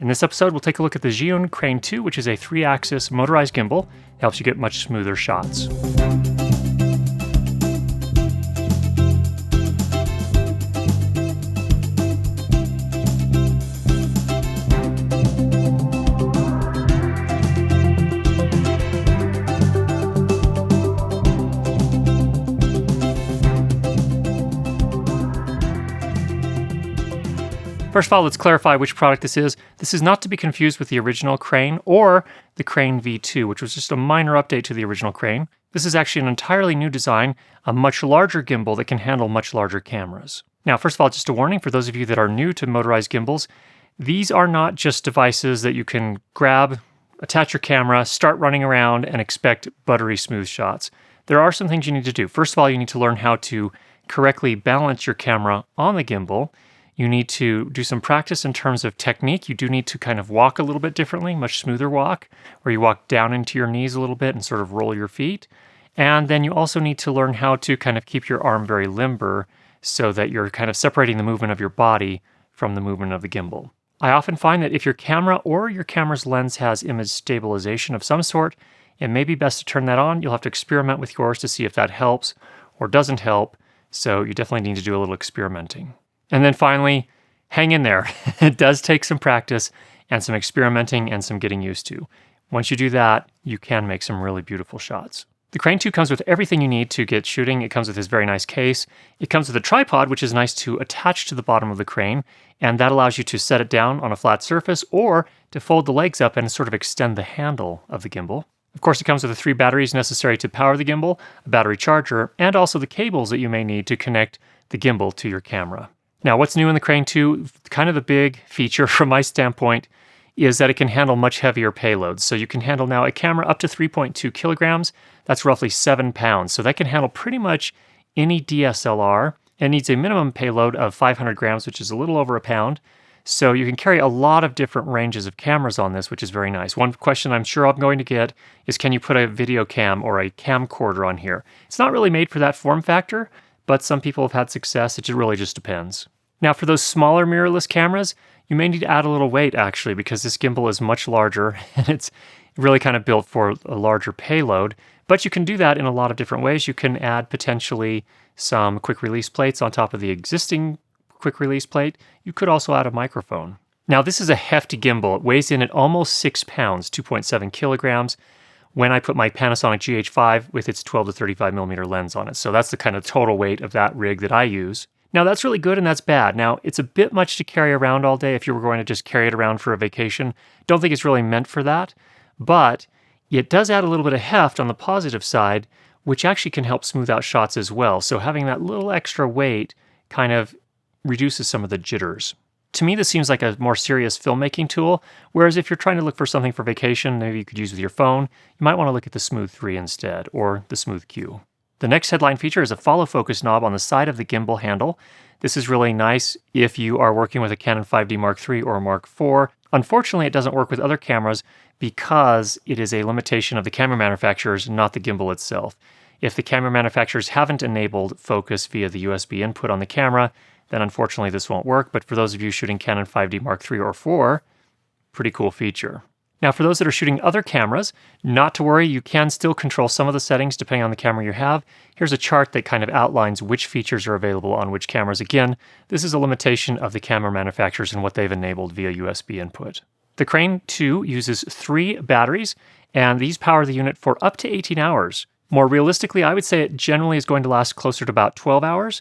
In this episode, we'll take a look at the Zhiyun Crane 2, which is a 3-axis motorized gimbal. It helps you get much smoother shots. First of all, let's clarify which product this is. This is not to be confused with the original Crane or the Crane V2, which was just a minor update to the original Crane. This is actually an entirely new design, a much larger gimbal that can handle much larger cameras. Now, first of all, just a warning for those of you that are new to motorized gimbals, these are not just devices that you can grab, attach your camera, start running around, and expect buttery smooth shots. There are some things you need to do. First of all, you need to learn how to correctly balance your camera on the gimbal. You need to do some practice in terms of technique. You do need to kind of walk a little bit differently, much smoother walk, where you walk down into your knees a little bit and sort of roll your feet. And then you also need to learn how to kind of keep your arm very limber so that you're kind of separating the movement of your body from the movement of the gimbal. I often find that if your camera or your camera's lens has image stabilization of some sort, it may be best to turn that on. You'll have to experiment with yours to see if that helps or doesn't help. So you definitely need to do a little experimenting. And then finally, hang in there. It does take some practice and some experimenting and some getting used to. Once you do that, you can make some really beautiful shots. The Crane 2 comes with everything you need to get shooting. It comes with this very nice case. It comes with a tripod, which is nice to attach to the bottom of the crane, and that allows you to set it down on a flat surface or to fold the legs up and sort of extend the handle of the gimbal. Of course, it comes with the 3 batteries necessary to power the gimbal, a battery charger, and also the cables that you may need to connect the gimbal to your camera. Now, what's new in the Crane 2, kind of the big feature from my standpoint, is that it can handle much heavier payloads. So you can handle now a camera up to 3.2 kilograms. That's roughly 7 pounds. So that can handle pretty much any DSLR. It needs a minimum payload of 500 grams, which is a little over a pound. So you can carry a lot of different ranges of cameras on this, which is very nice. One question I'm sure I'm going to get is, can you put a video cam or a camcorder on here? It's not really made for that form factor, but some people have had success. It really just depends. Now, for those smaller mirrorless cameras, you may need to add a little weight, actually, because this gimbal is much larger, and it's really kind of built for a larger payload. But you can do that in a lot of different ways. You can add potentially some quick release plates on top of the existing quick release plate. You could also add a microphone. Now, this is a hefty gimbal. It weighs in at almost 6 pounds, 2.7 kilograms, when I put my Panasonic GH5 with its 12 to 35 millimeter lens on it. So that's the kind of total weight of that rig that I use. Now, that's really good and that's bad. Now, it's a bit much to carry around all day if you were going to just carry it around for a vacation. Don't think it's really meant for that, but it does add a little bit of heft on the positive side, which actually can help smooth out shots as well. So having that little extra weight kind of reduces some of the jitters. To me, this seems like a more serious filmmaking tool, whereas if you're trying to look for something for vacation, maybe you could use with your phone, you might want to look at the Smooth 3 instead, or the Smooth Q. The next headline feature is a follow focus knob on the side of the gimbal handle. This is really nice if you are working with a Canon 5D Mark III or Mark IV. Unfortunately, it doesn't work with other cameras because it is a limitation of the camera manufacturers, not the gimbal itself. If the camera manufacturers haven't enabled focus via the USB input on the camera, then unfortunately this won't work. But for those of you shooting Canon 5D Mark III or IV, pretty cool feature. Now, for those that are shooting other cameras, not to worry, you can still control some of the settings depending on the camera you have. Here's a chart that kind of outlines which features are available on which cameras. Again, this is a limitation of the camera manufacturers and what they've enabled via USB input. The Crane 2 uses 3 batteries, and these power the unit for up to 18 hours. More realistically, I would say it generally is going to last closer to about 12 hours,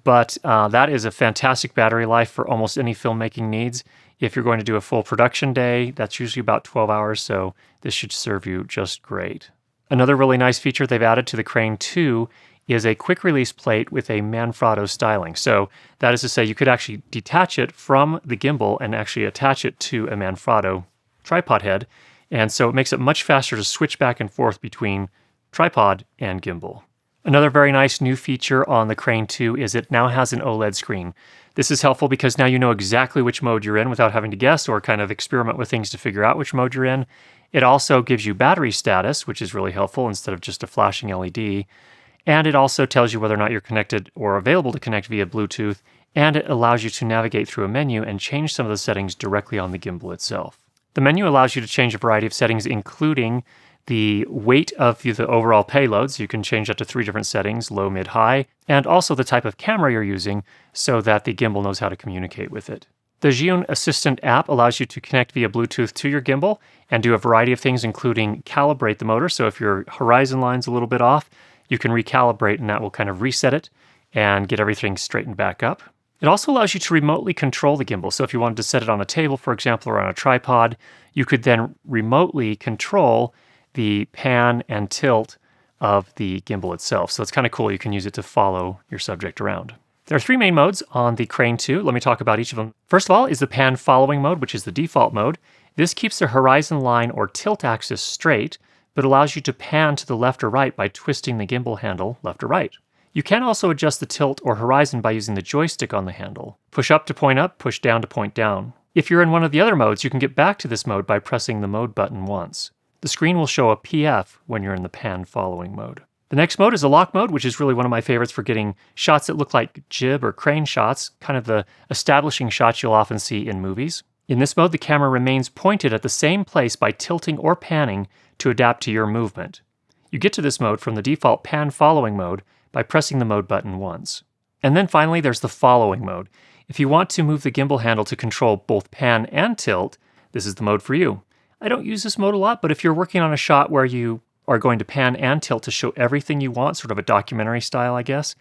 but that is a fantastic battery life for almost any filmmaking needs. If you're going to do a full production day, that's usually about 12 hours, so this should serve you just great. Another really nice feature they've added to the Crane 2 is a quick release plate with a Manfrotto styling. So that is to say, you could actually detach it from the gimbal and actually attach it to a Manfrotto tripod head, and so it makes it much faster to switch back and forth between tripod and gimbal. Another very nice new feature on the Crane 2 is it now has an OLED screen. This is helpful because now you know exactly which mode you're in without having to guess or kind of experiment with things to figure out which mode you're in. It also gives you battery status, which is really helpful instead of just a flashing LED. And it also tells you whether or not you're connected or available to connect via Bluetooth and it allows you to navigate through a menu and change some of the settings directly on the gimbal itself. The menu allows you to change a variety of settings, including the weight of the overall payload, so you can change that to 3 different settings, low, mid, high, and also the type of camera you're using so that the gimbal knows how to communicate with it. The Zhiyun Assistant app allows you to connect via Bluetooth to your gimbal and do a variety of things, including calibrate the motor. So if your horizon line's a little bit off, you can recalibrate and that will kind of reset it and get everything straightened back up. It also allows you to remotely control the gimbal. So if you wanted to set it on a table, for example, or on a tripod, you could then remotely control the pan and tilt of the gimbal itself. So it's kind of cool. You can use it to follow your subject around. There are 3 main modes on the Crane 2. Let me talk about each of them. First of all is the pan following mode, which is the default mode. This keeps the horizon line or tilt axis straight, but allows you to pan to the left or right by twisting the gimbal handle left or right. You can also adjust the tilt or horizon by using the joystick on the handle. Push up to point up, push down to point down. If you're in one of the other modes, you can get back to this mode by pressing the mode button once. The screen will show a PF when you're in the pan following mode. The next mode is a lock mode, which is really one of my favorites for getting shots that look like jib or crane shots, kind of the establishing shots you'll often see in movies. In this mode, the camera remains pointed at the same place by tilting or panning to adapt to your movement. You get to this mode from the default pan following mode by pressing the mode button once. And then finally, there's the following mode. If you want to move the gimbal handle to control both pan and tilt, this is the mode for you. I don't use this mode a lot, but if you're working on a shot where you are going to pan and tilt to show everything you want, sort of a documentary style, I guess,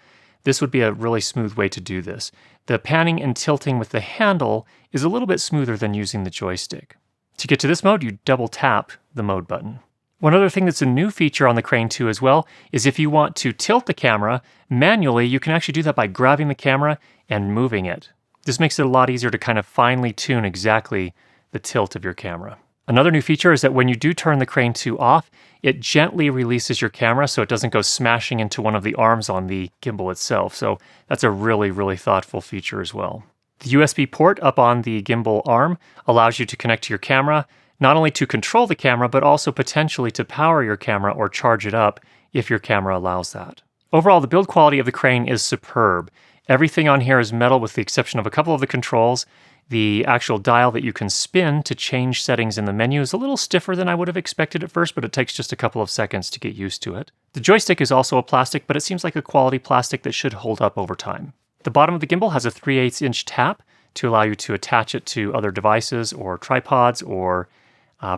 this would be a really smooth way to do this. The panning and tilting with the handle is a little bit smoother than using the joystick. To get to this mode, you double tap the mode button. One other thing that's a new feature on the Crane 2 as well is if you want to tilt the camera manually, you can actually do that by grabbing the camera and moving it. This makes it a lot easier to kind of finely tune exactly the tilt of your camera. Another new feature is that when you do turn the Crane 2 off, it gently releases your camera so it doesn't go smashing into one of the arms on the gimbal itself. So that's a really, really thoughtful feature as well. The USB port up on the gimbal arm allows you to connect to your camera, not only to control the camera, but also potentially to power your camera or charge it up if your camera allows that. Overall, the build quality of the Crane is superb. Everything on here is metal with the exception of a couple of the controls. The actual dial that you can spin to change settings in the menu is a little stiffer than I would have expected at first, but it takes just a couple of seconds to get used to it. The joystick is also a plastic, but it seems like a quality plastic that should hold up over time. The bottom of the gimbal has a 3/8" tap to allow you to attach it to other devices or tripods or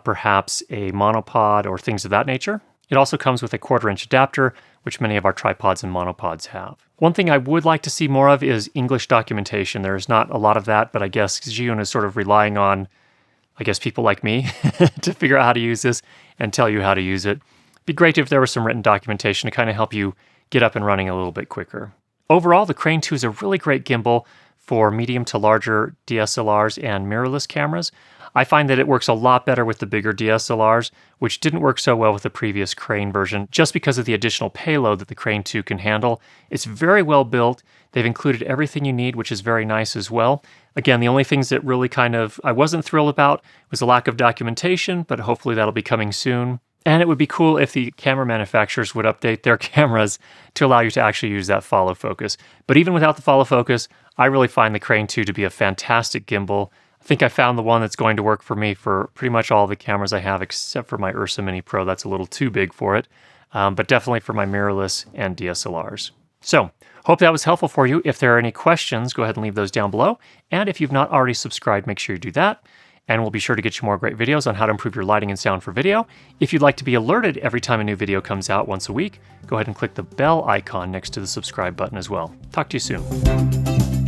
perhaps a monopod or things of that nature. It also comes with a 1/4" adapter, which many of our tripods and monopods have. One thing I would like to see more of is English documentation. There's not a lot of that, but I guess Zhiyun is sort of relying on, people like me to figure out how to use this and tell you how to use it. It'd be great if there was some written documentation to kind of help you get up and running a little bit quicker. Overall, the Crane 2 is a really great gimbal for medium to larger DSLRs and mirrorless cameras. I find that it works a lot better with the bigger DSLRs, which didn't work so well with the previous Crane version, just because of the additional payload that the Crane 2 can handle. It's very well built. They've included everything you need, which is very nice as well. Again, the only things that really I wasn't thrilled about was the lack of documentation, but hopefully that'll be coming soon. And it would be cool if the camera manufacturers would update their cameras to allow you to actually use that follow focus. But even without the follow focus, I really find the Crane 2 to be a fantastic gimbal. I think I found the one that's going to work for me for pretty much all the cameras I have, except for my Ursa Mini Pro. That's a little too big for it, but definitely for my mirrorless and DSLRs. So, hope that was helpful for you. If there are any questions, go ahead and leave those down below. And if you've not already subscribed, make sure you do that. And we'll be sure to get you more great videos on how to improve your lighting and sound for video. If you'd like to be alerted every time a new video comes out once a week, go ahead and click the bell icon next to the subscribe button as well. Talk to you soon.